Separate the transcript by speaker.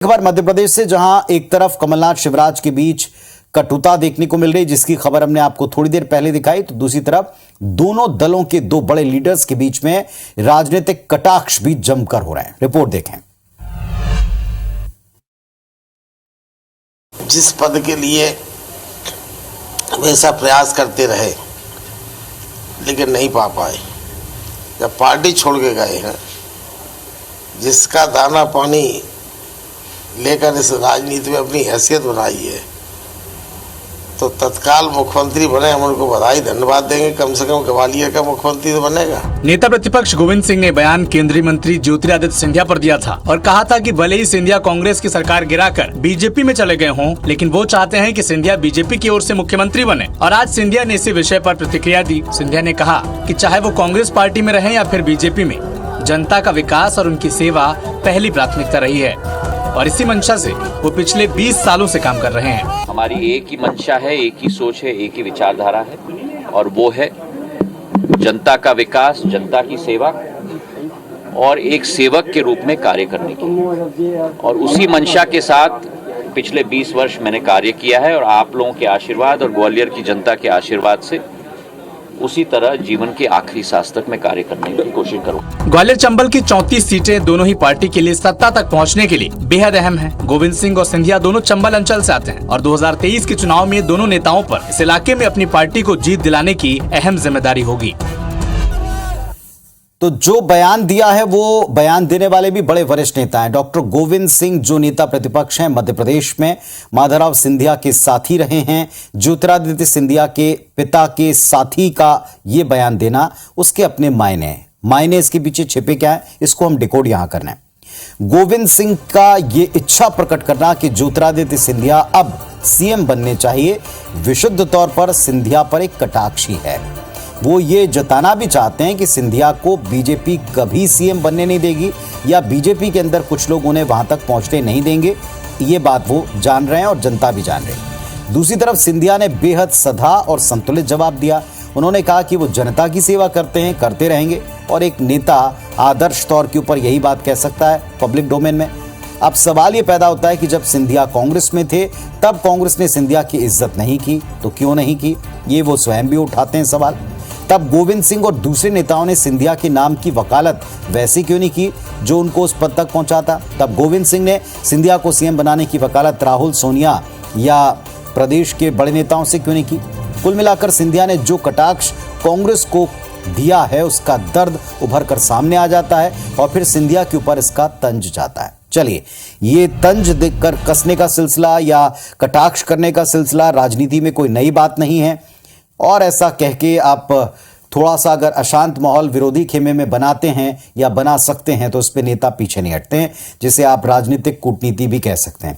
Speaker 1: खबर मध्य प्रदेश से, जहां एक तरफ कमलनाथ शिवराज के बीच कटुता देखने को मिल रही, जिसकी खबर हमने आपको थोड़ी देर पहले दिखाई, तो दूसरी तरफ दोनों दलों के दो बड़े लीडर्स के बीच में राजनीतिक कटाक्ष भी जमकर हो रहे हैं। रिपोर्ट देखें।
Speaker 2: जिस पद के लिए हमेशा प्रयास करते रहे लेकिन नहीं पा पाए, जब पार्टी छोड़ के गए हैं, जिसका दाना पानी लेकर इस राजनीति में अपनी हैसियत बनाई है, तो तत्काल मुख्यमंत्री बने, हम उनको बधाई धन्यवाद देंगे। कम से कम ग्वालियर का मुख्यमंत्री तो बनेगा।
Speaker 3: नेता प्रतिपक्ष गोविंद सिंह ने बयान केंद्रीय मंत्री ज्योतिरादित्य सिंधिया पर दिया था और कहा था कि भले ही सिंधिया कांग्रेस की सरकार गिराकर बीजेपी में चले गए हों, लेकिन वो चाहते हैं कि सिंधिया बीजेपी की ओर से मुख्यमंत्री बने। और आज सिंधिया ने इसी विषय पर प्रतिक्रिया दी। सिंधिया ने कहा कि चाहे वो कांग्रेस पार्टी में रहे या फिर बीजेपी में, जनता का विकास और उनकी सेवा पहली प्राथमिकता रही है और इसी मंशा से वो पिछले 20 सालों से काम कर रहे हैं।
Speaker 4: हमारी एक ही मंशा है, एक ही सोच है, एक ही विचारधारा है और वो है जनता का विकास, जनता की सेवा और एक सेवक के रूप में कार्य करने की। और उसी मंशा के साथ पिछले 20 वर्ष मैंने कार्य किया है और आप लोगों के आशीर्वाद और ग्वालियर की जनता के आशीर्वाद से उसी तरह जीवन के आखिरी सांस तक मैं कार्य करने की कोशिश करूंगा।
Speaker 3: ग्वालियर चंबल की 34 सीटें दोनों ही पार्टी के लिए सत्ता तक पहुंचने के लिए बेहद अहम हैं। गोविंद सिंह और सिंधिया दोनों चंबल अंचल से आते हैं और 2023 के चुनाव में दोनों नेताओं पर इस इलाके में अपनी पार्टी को जीत दिलाने की अहम जिम्मेदारी होगी।
Speaker 1: तो जो बयान दिया है वो बयान देने वाले भी बड़े वरिष्ठ नेता हैं। डॉक्टर गोविंद सिंह जो नेता प्रतिपक्ष हैं मध्य प्रदेश में, माधवराव सिंधिया के साथी रहे हैं। ज्योतिरादित्य सिंधिया के पिता के साथी का ये बयान देना, उसके अपने मायने हैं। मायने इसके पीछे छिपे क्या है, इसको हम डिकोड यहां करना है। गोविंद सिंह का ये इच्छा प्रकट करना कि ज्योतिरादित्य सिंधिया अब सीएम बनने चाहिए, विशुद्ध तौर पर सिंधिया पर एक कटाक्ष है। वो ये जताना भी चाहते हैं कि सिंधिया को बीजेपी कभी सीएम बनने नहीं देगी या बीजेपी के अंदर कुछ लोग उन्हें वहां तक पहुंचने नहीं देंगे। ये बात वो जान रहे हैं और जनता भी जान रही है। दूसरी तरफ सिंधिया ने बेहद सधा और संतुलित जवाब दिया। उन्होंने कहा कि वो जनता की सेवा करते हैं, करते रहेंगे और एक नेता आदर्श तौर के ऊपर यही बात कह सकता है पब्लिक डोमेन में। अब सवाल ये पैदा होता है कि जब सिंधिया कांग्रेस में थे तब कांग्रेस ने सिंधिया की इज्जत नहीं की, तो क्यों नहीं की, ये वो स्वयं भी उठाते हैं सवाल। तब गोविंद सिंह और दूसरे नेताओं ने सिंधिया के नाम की वकालत वैसे क्यों नहीं की जो उनको उस पद तक पहुंचाता। तब गोविंद सिंह ने सिंधिया को सीएम बनाने की वकालत राहुल, सोनिया या प्रदेश के बड़े नेताओं से क्यों नहीं की। कुल मिलाकर सिंधिया ने जो कटाक्ष कांग्रेस को दिया है, उसका दर्द उभर कर सामने आ जाता है और फिर सिंधिया के ऊपर इसका तंज जाता है। चलिए, ये तंज देखकर कसने का सिलसिला या कटाक्ष करने का सिलसिला राजनीति में कोई नई बात नहीं है। और ऐसा कह के आप थोड़ा सा अगर अशांत माहौल विरोधी खेमे में बनाते हैं या बना सकते हैं, तो उस पे नेता पीछे नहीं हटते हैं, जिसे आप राजनीतिक कूटनीति भी कह सकते हैं।